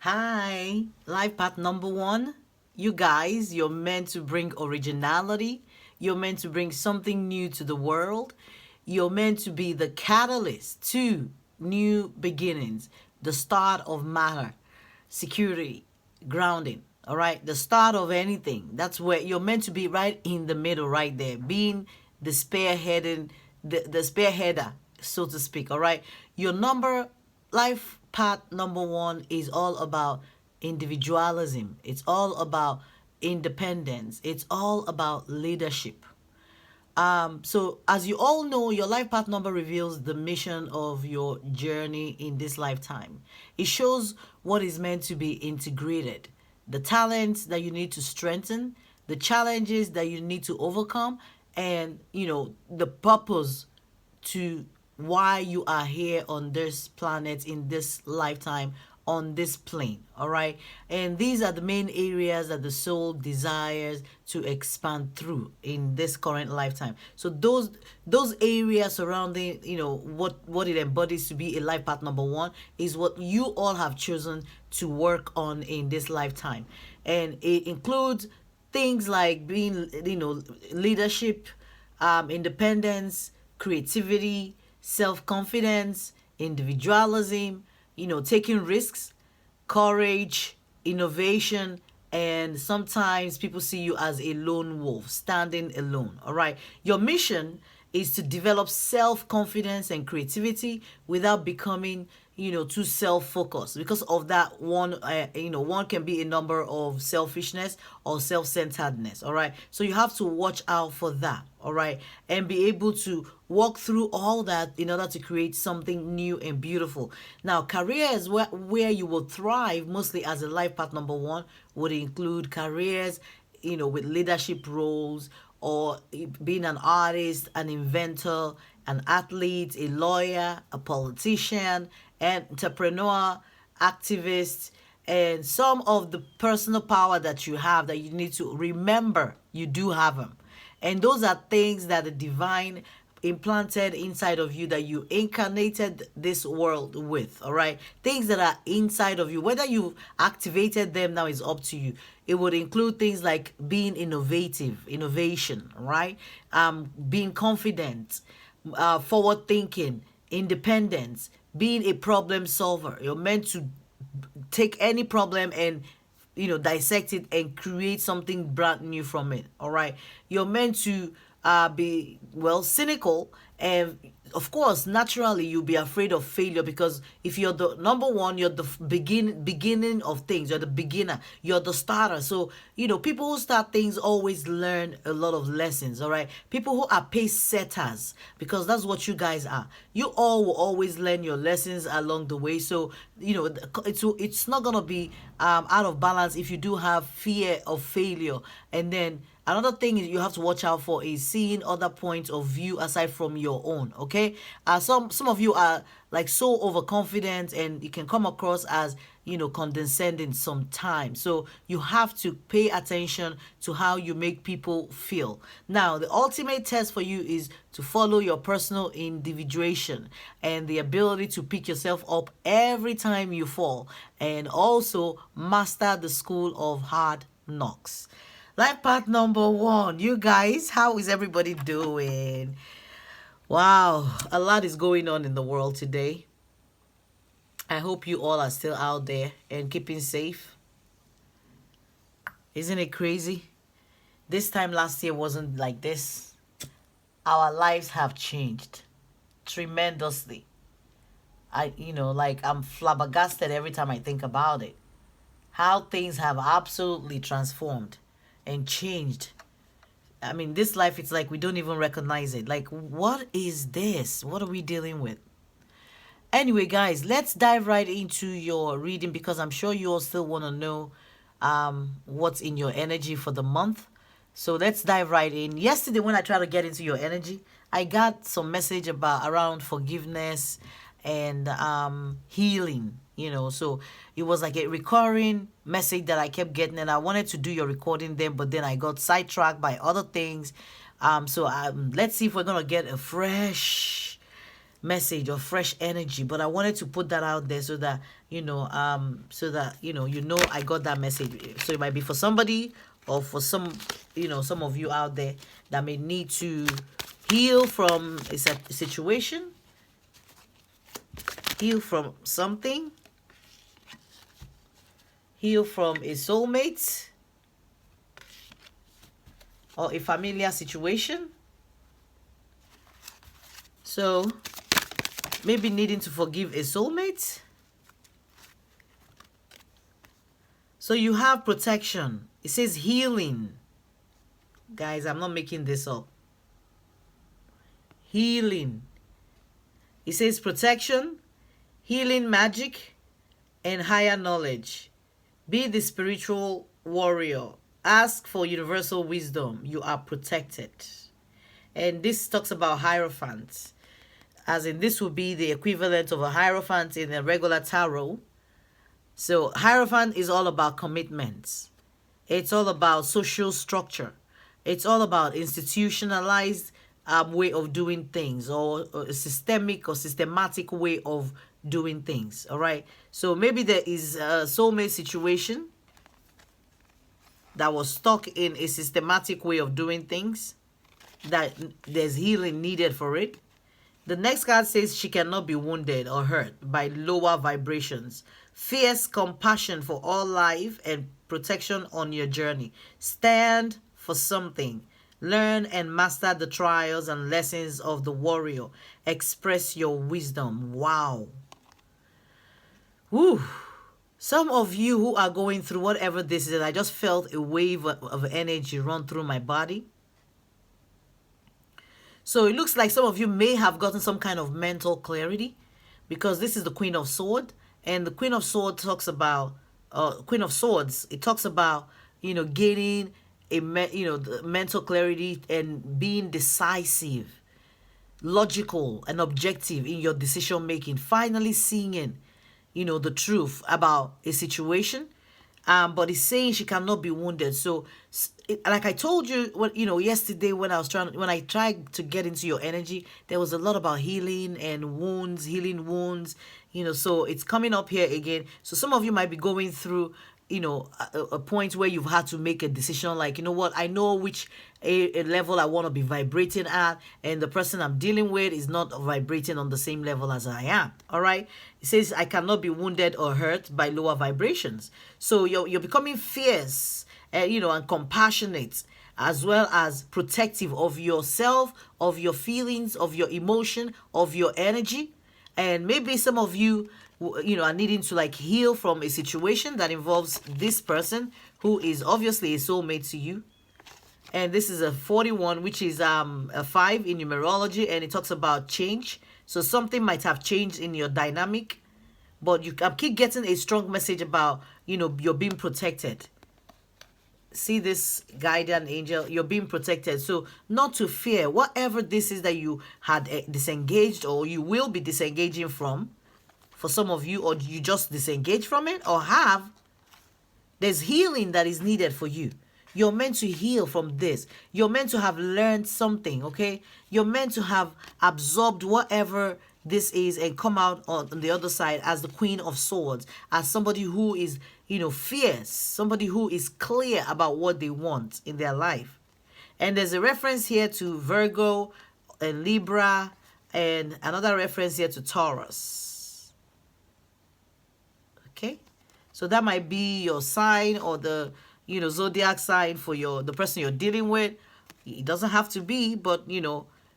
Hi, life path number one. You guys, you're meant to bring originality. You're meant to bring something new to the world. You're meant to be the catalyst to new beginnings, the start of matter, security, grounding. All right, the start of anything. That's where you're meant to be, right in the middle, right there, being the spearheading, the spearheader, so to speak. All right, your life path number one is all about individualism. It's all about independence. It's all about leadership. So as you all know, your life path number reveals the mission of your journey in this lifetime. It shows what is meant to be integrated, the talents that you need to strengthen, the challenges that you need to overcome, and the purpose to why you are here on this planet in this lifetime on this plane. All right, and these are the main areas that the soul desires to expand through in this current lifetime. So those areas surrounding what it embodies to be a life path number one is what you all have chosen to work on in this lifetime, and it includes things like being leadership, independence, creativity, self confidence, individualism, taking risks, courage, innovation, and sometimes people see you as a lone wolf, standing alone. All right. Your mission is to develop self confidence and creativity without becoming too self-focused. Because of that one, one can be a number of selfishness or self-centeredness. All right, so you have to watch out for that. All right, and be able to walk through all that in order to create something new and beautiful. Now, careers where you will thrive mostly as a life path number one would include careers with leadership roles, or being an artist, an inventor, an athlete, a lawyer, a politician, an entrepreneur, activist, and some of the personal power that you have that you need to remember you do have them. And those are things that the divine implanted inside of you that you incarnated this world with. All right, things that are inside of you, whether you've activated them now is up to you. It would include things like being innovation, right? Being confident, forward thinking, independence, being a problem solver. You're meant to take any problem and dissect it and create something brand new from it. All right, you're meant to be cynical, and of course naturally you'll be afraid of failure, because if you're the number one, you're the beginning of things, you're the beginner, you're the starter. So people who start things always learn a lot of lessons. All right, people who are pace setters, because that's what you guys are. You all will always learn your lessons along the way. So it's not gonna be out of balance if you do have fear of failure. And then another thing you have to watch out for is seeing other points of view aside from your own. Okay, some of you are like so overconfident, and it can come across as condescending sometimes. So you have to pay attention to how you make people feel. Now, the ultimate test for you is to follow your personal individuation and the ability to pick yourself up every time you fall, and also master the school of hard knocks. Life path number one. You guys, how is everybody doing? Wow, a lot is going on in the world today. I hope you all are still out there and keeping safe. Isn't it crazy? This time last year wasn't like this. Our lives have changed tremendously. I'm flabbergasted every time I think about it. How things have absolutely transformed and changed. I mean, this life, it's like we don't even recognize it. Like, what is this? What are we dealing with? Anyway, guys, let's dive right into your reading, because I'm sure you all still want to know what's in your energy for the month. So let's dive right in. Yesterday, when I tried to get into your energy, I got some message around forgiveness and healing. So it was like a recurring message that I kept getting, and I wanted to do your recording then, but then I got sidetracked by other things. So let's see if we're gonna get a fresh message or fresh energy, but I wanted to put that out there so that I got that message. So it might be for somebody, or for some, some of you out there that may need to heal from a situation, heal from something, heal from a soulmate or a familiar situation. So maybe needing to forgive a soulmate. So you have protection. It says healing. Guys, I'm not making this up. Healing. It says protection, healing magic, and higher knowledge. Be the spiritual warrior. Ask for universal wisdom. You are protected. And this talks about hierophants. As in, this would be the equivalent of a hierophant in a regular tarot. So hierophant is all about commitments. It's all about social structure. It's all about institutionalized way of doing things, or a systemic or systematic way of doing things. All right. So maybe there is a soulmate situation that was stuck in a systematic way of doing things, that there's healing needed for it. The next card says she cannot be wounded or hurt by lower vibrations. Fierce compassion for all life and protection on your journey. Stand for something. Learn and master the trials and lessons of the warrior. Express your wisdom. Wow. Woo. Some of you who are going through whatever this is, I just felt a wave of energy run through my body. So it looks like some of you may have gotten some kind of mental clarity, because this is the Queen of Swords, and the Queen of Swords talks about Queen of Swords. It talks about gaining the mental clarity and being decisive, logical, and objective in your decision making. Finally seeing the truth about a situation. But it's saying she cannot be wounded. So, like I told you, yesterday when I tried to get into your energy, there was a lot about healing and wounds, healing wounds. So it's coming up here again. So some of you might be going through, a point where you've had to make a decision, like, what, I know which a level I want to be vibrating at, and the person I'm dealing with is not vibrating on the same level as I am. All right. It says I cannot be wounded or hurt by lower vibrations. So you're becoming fierce, and compassionate, as well as protective of yourself, of your feelings, of your emotion, of your energy. And maybe some of you, are needing to heal from a situation that involves this person who is obviously a soulmate to you. And this is a 41, which is a 5 in numerology, and it talks about change. So something might have changed in your dynamic, but you keep getting a strong message about, you're being protected. See this guardian angel, you're being protected. So not to fear whatever this is that you had disengaged, or you will be disengaging from, for some of you, or you just disengage from it, or there's healing that is needed for you. You're meant to heal from this. You're meant to have learned something, okay? You're meant to have absorbed whatever this is and come out on the other side as the Queen of Swords, as somebody who is, fierce, somebody who is clear about what they want in their life. And there's a reference here to Virgo and Libra, and another reference here to Taurus. Okay? So that might be your sign, or the zodiac sign for the person you're dealing with. It doesn't have to be, but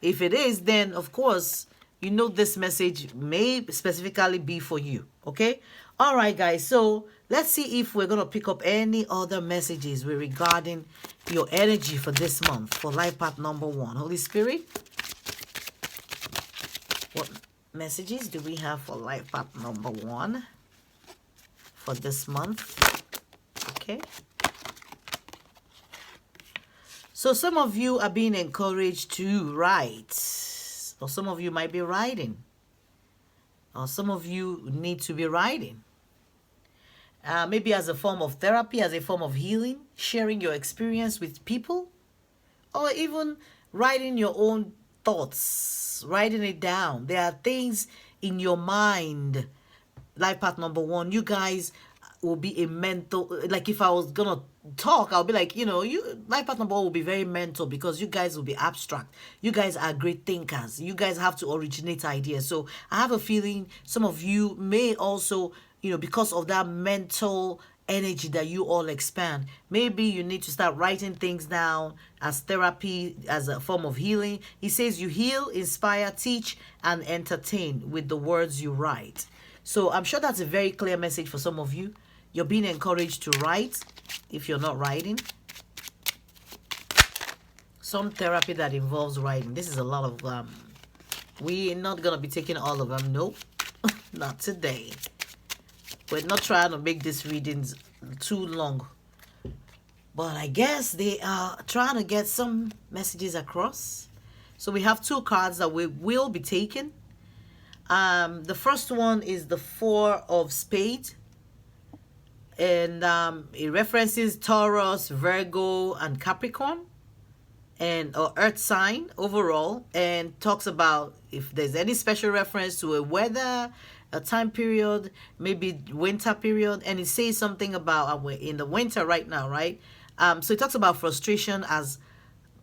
if it is, then of course this message may specifically be for you. Okay, all right, guys, so let's see if we're gonna pick up any other messages regarding your energy for this month, for life path number 1. Holy Spirit, what messages do we have for life path number 1 for this month? Okay. So some of you are being encouraged to write, or some of you might be writing, or some of you need to be writing. Maybe as a form of therapy, as a form of healing, sharing your experience with people, or even writing your own thoughts, writing it down. There are things in your mind. Life path number one, you guys will be a mental, like if I was gonna talk, I'll be like, you life path number one will be very mental because you guys will be abstract. You guys are great thinkers. You guys have to originate ideas. So I have a feeling some of you may also, because of that mental energy that you all expand, maybe you need to start writing things down as therapy, as a form of healing. He says you heal, inspire, teach, and entertain with the words you write. So I'm sure that's a very clear message for some of you. You're being encouraged to write if you're not writing. Some therapy that involves writing. This is a lot of we're not gonna be taking all of them. Nope. Not today. We're not trying to make these readings too long. But I guess they are trying to get some messages across. So we have two cards that we will be taking. The first one is the Four of Spades. And it references Taurus, Virgo, and Capricorn, or Earth sign overall, and talks about if there's any special reference to a weather, a time period, maybe winter period, and it says something about we're in the winter right now, right? So it talks about frustration as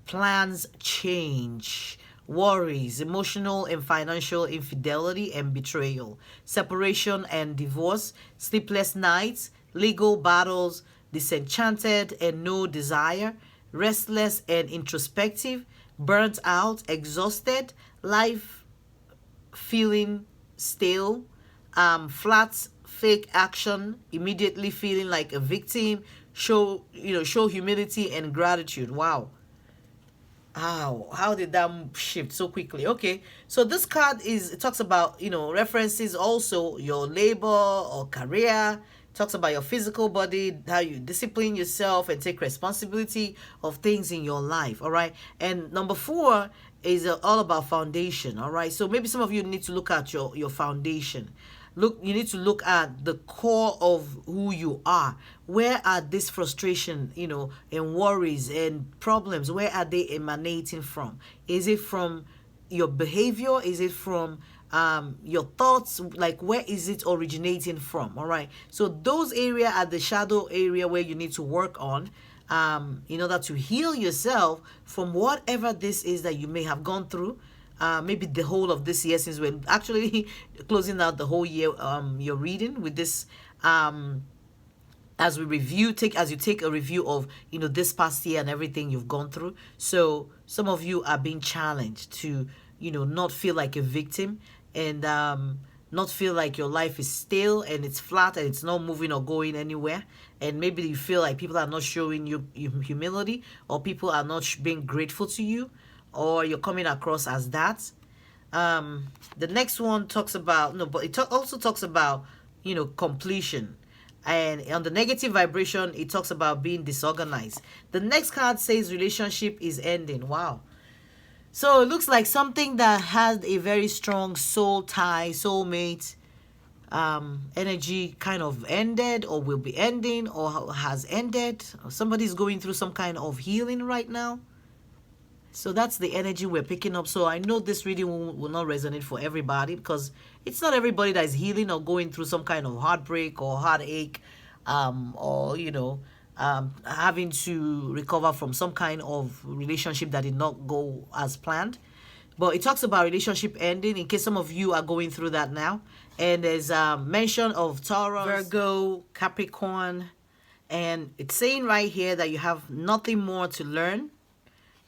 plans change, worries, emotional and financial infidelity and betrayal, separation and divorce, sleepless nights, legal battles, disenchanted and no desire, restless and introspective, burnt out, exhausted, life feeling stale, flat, fake action, immediately feeling like a victim, show humility and gratitude. Wow. How did that shift so quickly? Okay, so this card it talks about, references also your labor or career, talks about your physical body, how you discipline yourself and take responsibility of things in your life. All right, and number four is all about foundation. All right, so maybe some of you need to look at your foundation. You need to look at the core of who you are. Where are this frustration, and worries and problems, where are they emanating from? Is it from your behavior? Is it from your thoughts? Like, where is it originating from? All right, so those areas are the shadow area where you need to work on in order to heal yourself from whatever this is that you may have gone through. Maybe the whole of this year, since we're actually closing out the whole year, you're reading with this, as you take a review of, this past year and everything you've gone through. So some of you are being challenged to, not feel like a victim, and not feel like your life is stale and it's flat and it's not moving or going anywhere. And maybe you feel like people are not showing you humility, or people are not being grateful to you, or you're coming across as that. The next one talks about, no, but it also talks about, completion. And on the negative vibration, it talks about being disorganized. The next card says relationship is ending. Wow. So it looks like something that had a very strong soul tie, soulmate energy kind of ended, or will be ending, or has ended. Somebody's going through some kind of healing right now. So that's the energy we're picking up. So I know this reading will not resonate for everybody, because it's not everybody that is healing or going through some kind of heartbreak or heartache, or having to recover from some kind of relationship that did not go as planned. But it talks about relationship ending, in case some of you are going through that now. And there's mention of Taurus, Virgo, Capricorn, and it's saying right here that you have nothing more to learn.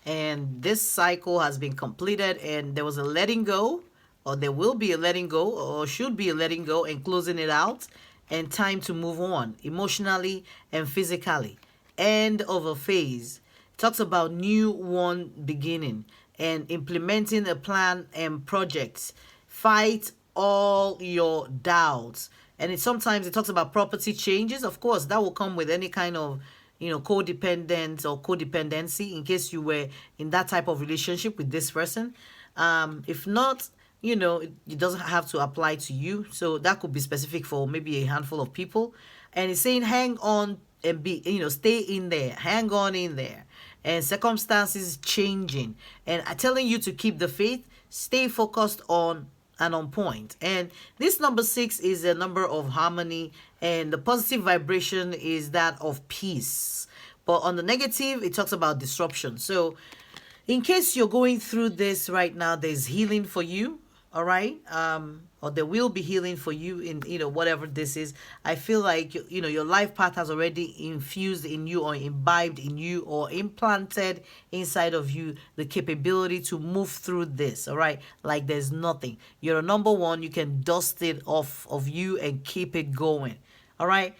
And this cycle has been completed, and there was a letting go, or there will be a letting go, or should be a letting go, and closing it out, and time to move on emotionally and physically. End of a phase. It talks about new one beginning and implementing a plan and projects. Fight all your doubts. And sometimes it talks about property changes. Of course, that will come with any kind of codependent or codependency, in case you were in that type of relationship with this person. If not, it doesn't have to apply to you. So that could be specific for maybe a handful of people. And it's saying hang on and be, stay in there, hang on in there. and circumstances changing. And I'm telling you to keep the faith, stay focused on and on point. And this number 6 is a number of harmony, and the positive vibration is that of peace. But on the negative, it talks about disruption. So in case you're going through this right now, there's healing for you. All right. Or there will be healing for you in, whatever this is. I feel like, your life path has already infused in you, or imbibed in you, or implanted inside of you the capability to move through this. All right. Like there's nothing. You're a number one. You can dust it off of you and keep it going. All right.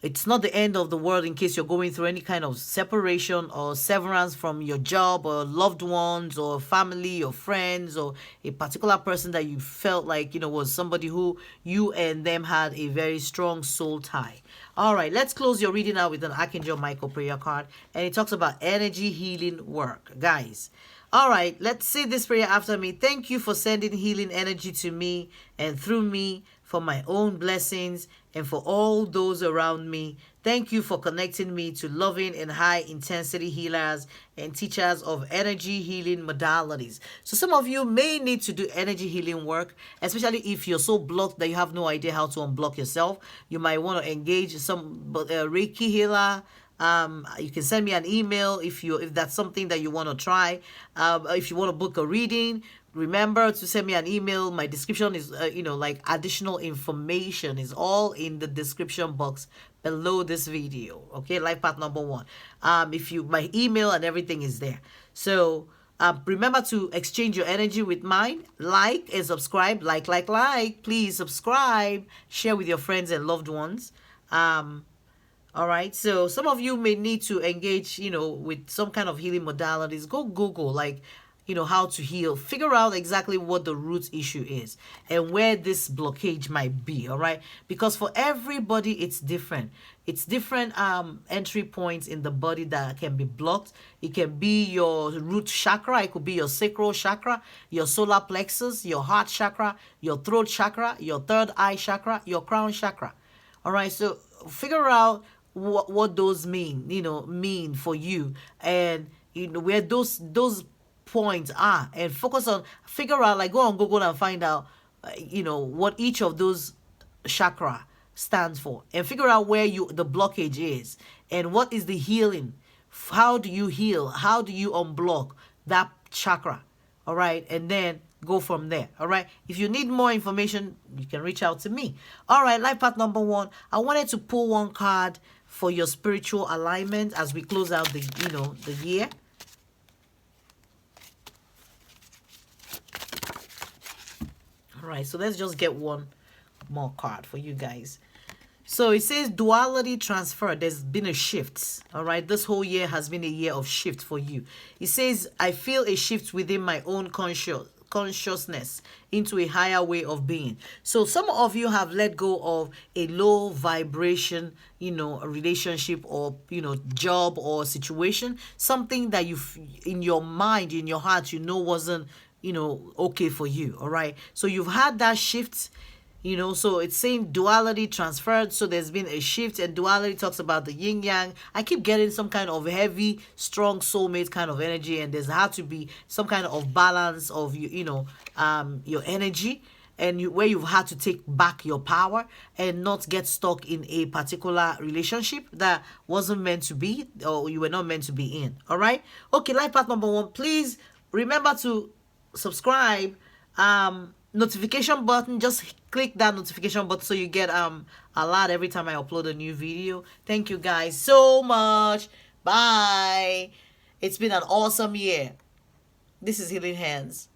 It's not the end of the world in case you're going through any kind of separation or severance from your job or loved ones or family or friends, or a particular person that you felt like, was somebody who you and them had a very strong soul tie. All right, let's close your reading out with an Archangel Michael prayer card. And it talks about energy healing work. Guys, all right, let's say this prayer after me. Thank you for sending healing energy to me and through me for my own blessings and for all those around me. Thank you for connecting me to loving and high intensity healers and teachers of energy healing modalities. So some of you may need to do energy healing work, especially if you're so blocked that you have no idea how to unblock yourself. You might want to engage some Reiki healer. You can send me an email if that's something that you want to try. If you want to book a reading, remember to send me an email. My description is, like additional information is all in the description box below this video. Okay, life path number 1. My email and everything is there. So remember to exchange your energy with mine. Like and subscribe. Like. Please subscribe. Share with your friends and loved ones. All right. So some of you may need to engage, with some kind of healing modalities. Go Google, how to heal. Figure out exactly what the root issue is and where this blockage might be. All right. Because for everybody, it's different. It's different entry points in the body that can be blocked. It can be your root chakra. It could be your sacral chakra, your solar plexus, your heart chakra, your throat chakra, your third eye chakra, your crown chakra. All right. So figure out what those mean for you, and where those points are, and figure out, go on Google and find out what each of those chakra stands for, and figure out where the blockage is and what is the healing. How do you heal? How do you unblock that chakra? All right, and then go from there. All right, if you need more information, you can reach out to me. All right, life path number 1, I wanted to pull one card for your spiritual alignment as we close out the year. All right, so let's just get one more card for you guys. So it says duality transfer. There's been a shift. All right, this whole year has been a year of shift for you. It says, I feel a shift within my own consciousness into a higher way of being. So some of you have let go of a low vibration, a relationship or, job or situation, something that you in your mind, in your heart, wasn't, okay for you. All right. So you've had that shift. So it's saying duality transferred. So there's been a shift, and duality talks about the yin yang. I keep getting some kind of heavy, strong soulmate kind of energy, and there's had to be some kind of balance of your energy, and where you've had to take back your power and not get stuck in a particular relationship that wasn't meant to be, or you were not meant to be in. All right. Okay. Life path number 1. Please remember to subscribe. Notification button, just click that notification button so you get alert every time I upload a new video. Thank you guys so much. Bye. It's been an awesome year. This is Healing Hands.